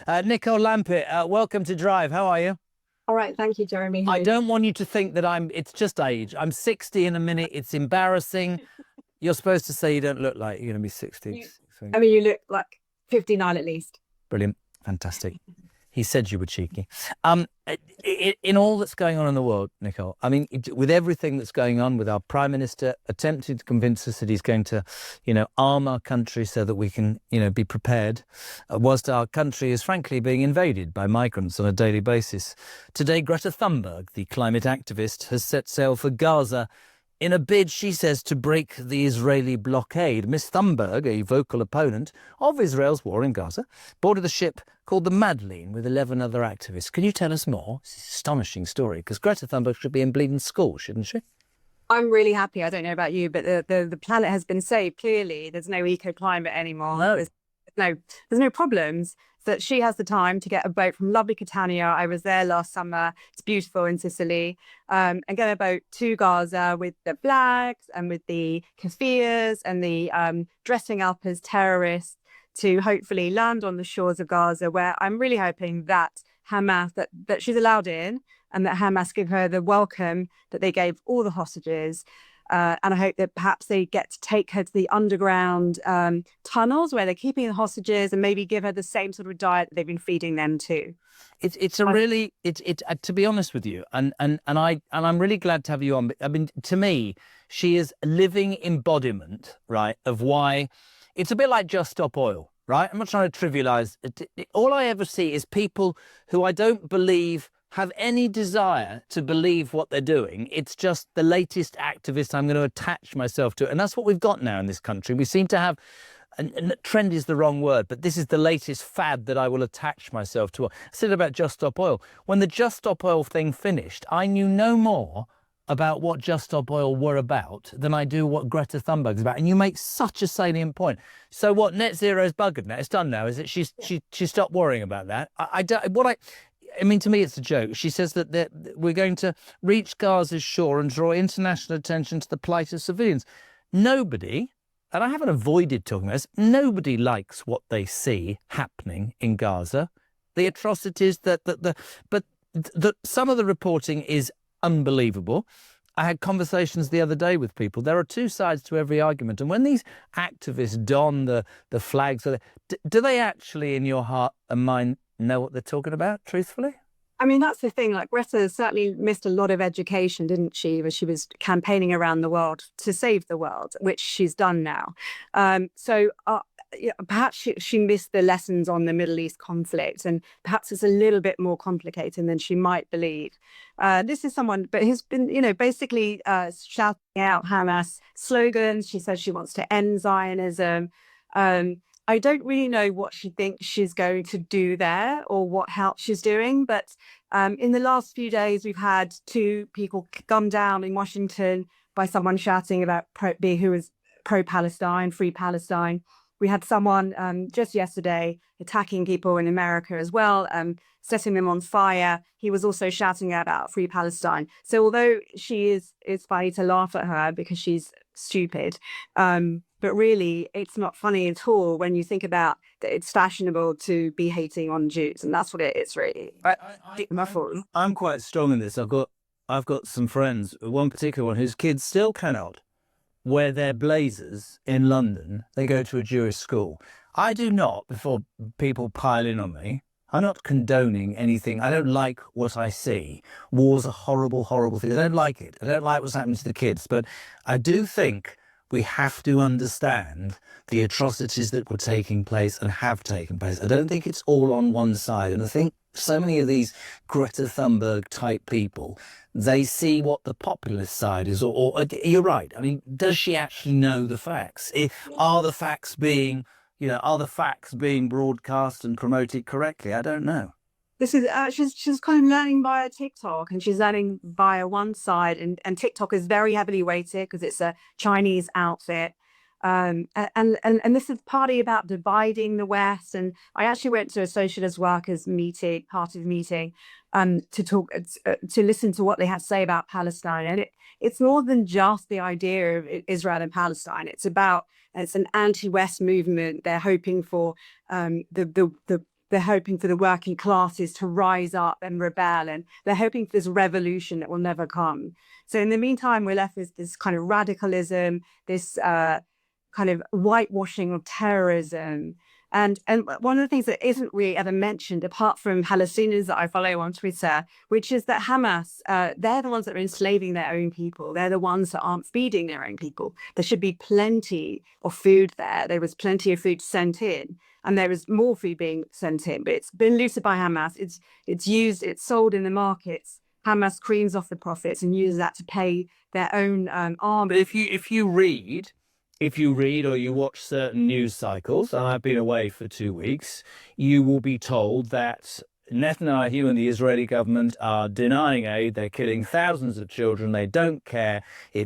Nicole Lampert, welcome to Drive. How are you? All right, thank you, Jeremy. I don't want you to think that it's just age. I'm 60 in a minute. It's embarrassing. You're supposed to say you don't look like you're going to be 60. I mean, you look like 59 at least. Brilliant. Fantastic. He said you were cheeky. In all that's going on in the world, Nicole, I mean, with everything that's going on, with our Prime Minister attempting to convince us that he's going to, arm our country so that we can, be prepared, whilst our country is frankly being invaded by migrants on a daily basis. Today, Greta Thunberg, the climate activist, has set sail for Gaza in a bid, she says, to break the Israeli blockade. Miss Thunberg, a vocal opponent of Israel's war in Gaza, boarded the ship called the Madeleine with 11 other activists. Can you tell us more? It's an astonishing story, because Greta Thunberg should be in bleeding school, shouldn't she? I'm really happy. I don't know about you, but the planet has been saved. Clearly, there's no eco-climate anymore. No. There's no problems. That she has the time to get a boat from lovely Catania. I was there last summer. It's beautiful in Sicily. And get a boat to Gaza with the flags and with the kafirs and the dressing up as terrorists to hopefully land on the shores of Gaza, where I'm really hoping that Hamas, that she's allowed in, and that Hamas give her the welcome that they gave all the hostages. And I hope that perhaps they get to take her to the underground tunnels where they're keeping the hostages, and maybe give her the same sort of diet that they've been feeding them too. To be honest with you, and I'm really glad to have you on. I mean, to me, she is a living embodiment, right, of why it's a bit like Just Stop Oil, right? I'm not trying to trivialize it. All I ever see is people who I don't believe have any desire to believe what they're doing. It's just the latest activist I'm going to attach myself to. And that's what we've got now in this country. We seem to have, and trend is the wrong word, but this is the latest fad that I will attach myself to. I said about Just Stop Oil. When the Just Stop Oil thing finished, I knew no more about what Just Stop Oil were about than I do what Greta Thunberg's about. And you make such a salient point. So what, net zero's buggered now? It's done now, is it? She stopped worrying about that. I mean, to me, it's a joke. She says that we're going to reach Gaza's shore and draw international attention to the plight of civilians. Nobody, and I haven't avoided talking about this, nobody likes what they see happening in Gaza. The atrocities but some of the reporting is unbelievable. I had conversations the other day with people. There are two sides to every argument. And when these activists don the flags, do they actually, in your heart and mind, know what they're talking about, truthfully? I mean, that's the thing. Like, Greta certainly missed a lot of education, didn't she? Where she was campaigning around the world to save the world, which she's done now. Perhaps she missed the lessons on the Middle East conflict, and perhaps it's a little bit more complicated than she might believe. This is someone, but who's been, basically shouting out Hamas slogans. She says she wants to end Zionism. I don't really know what she thinks she's going to do there or what help she's doing. But in the last few days, we've had 2 people gunned down in Washington by someone shouting about who was pro-Palestine, free Palestine. We had someone just yesterday attacking people in America as well, setting them on fire. He was also shouting about free Palestine. So although it's funny to laugh at her because she's stupid, but really, it's not funny at all when you think about that it's fashionable to be hating on Jews, and that's what it is, really. I'm quite strong in this. I've got some friends, one particular one whose kids still cannot wear their blazers in London. They go to a Jewish school. I do not, before people pile in on me, I'm not condoning anything. I don't like what I see. War's a horrible, horrible thing. I don't like it. I don't like what's happening to the kids. But I do think we have to understand the atrocities that were taking place and have taken place. I don't think it's all on one side. And I think so many of these Greta Thunberg type people, they see what the populist side is. Or you're right. I mean, does she actually know the facts? Are the facts being broadcast and promoted correctly? I don't know. This is she's kind of learning via TikTok, and she's learning via one side, and TikTok is very heavily weighted because it's a Chinese outfit. And this is partly about dividing the West. And I actually went to a socialist workers party meeting, to listen to what they had to say about Palestine. And it's more than just the idea of Israel and Palestine. It's an anti-West movement. They're hoping for the they're hoping for the working classes to rise up and rebel, and they're hoping for this revolution that will never come. So in the meantime, we're left with this kind of radicalism, this kind of whitewashing of terrorism. And one of the things that isn't really ever mentioned, apart from Palestinians that I follow on Twitter, which is that Hamas, they're the ones that are enslaving their own people. They're the ones that aren't feeding their own people. There should be plenty of food there. There was plenty of food sent in, and there is more food being sent in, but it's been looted by Hamas. It's sold in the markets. Hamas creams off the profits and uses that to pay their own army. But if you read or you watch certain news cycles, and I've been away for 2 weeks, you will be told that Netanyahu and the Israeli government are denying aid. They're killing thousands of children. They don't care. They're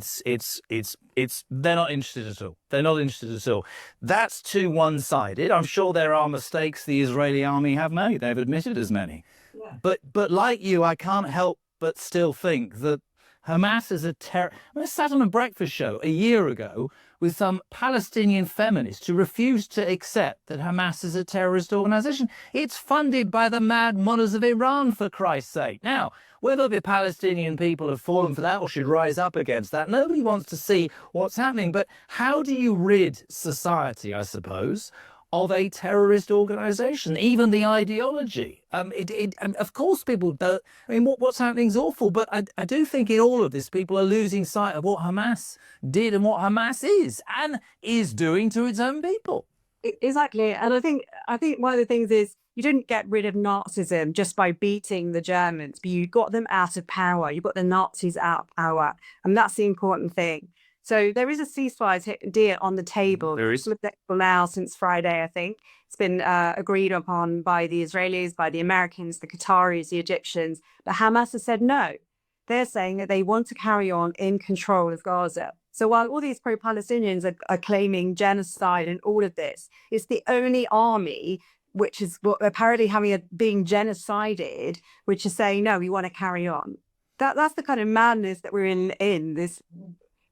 not interested at all. They're not interested at all. That's too one-sided. I'm sure there are mistakes the Israeli army have made. They've admitted as many. Yeah. But like you, I can't help but still think that Hamas is a terror. I sat on a breakfast show a year ago with some Palestinian feminists who refused to accept that Hamas is a terrorist organization. It's funded by the mad mullahs of Iran, for Christ's sake. Now, whether the Palestinian people have fallen for that or should rise up against that, nobody wants to see what's happening. But how do you rid society, I suppose, of a terrorist organization, even the ideology? Of course, people don't. I mean, what's happening is awful, but I do think in all of this, people are losing sight of what Hamas did and what Hamas is and is doing to its own people. Exactly. And I think one of the things is you didn't get rid of Nazism just by beating the Germans, but you got them out of power. You got the Nazis out of power. And that's the important thing. So there is a ceasefire deal on the table. There is. It's been now since Friday, I think. It's been agreed upon by the Israelis, by the Americans, the Qataris, the Egyptians. But Hamas has said no. They're saying that they want to carry on in control of Gaza. So while all these pro-Palestinians are claiming genocide and all of this, it's the only army which is apparently being genocided, which is saying, no, we want to carry on. That's the kind of madness that we're in this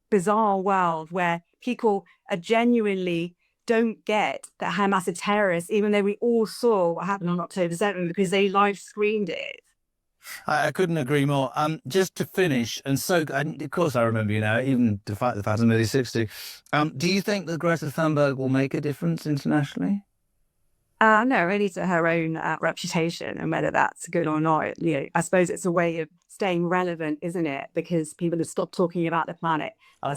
bizarre world where people are genuinely don't get that Hamas are terrorists, even though we all saw what happened on October 7th because they live screened it. I couldn't agree more. Just to finish, and of course I remember you now, even despite the fact I'm nearly 60. Do you think that Greta Thunberg will make a difference internationally? No, only to her own reputation, and whether that's good or not. I suppose it's a way of staying relevant, isn't it? Because people have stopped talking about the planet.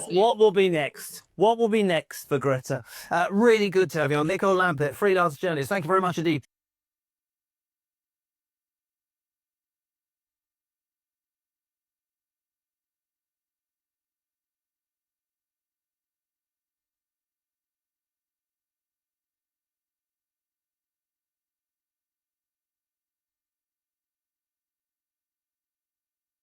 What will be next? What will be next for Greta? Really good to have you on. Nicole Lampert, freelance journalist. Thank you very much indeed.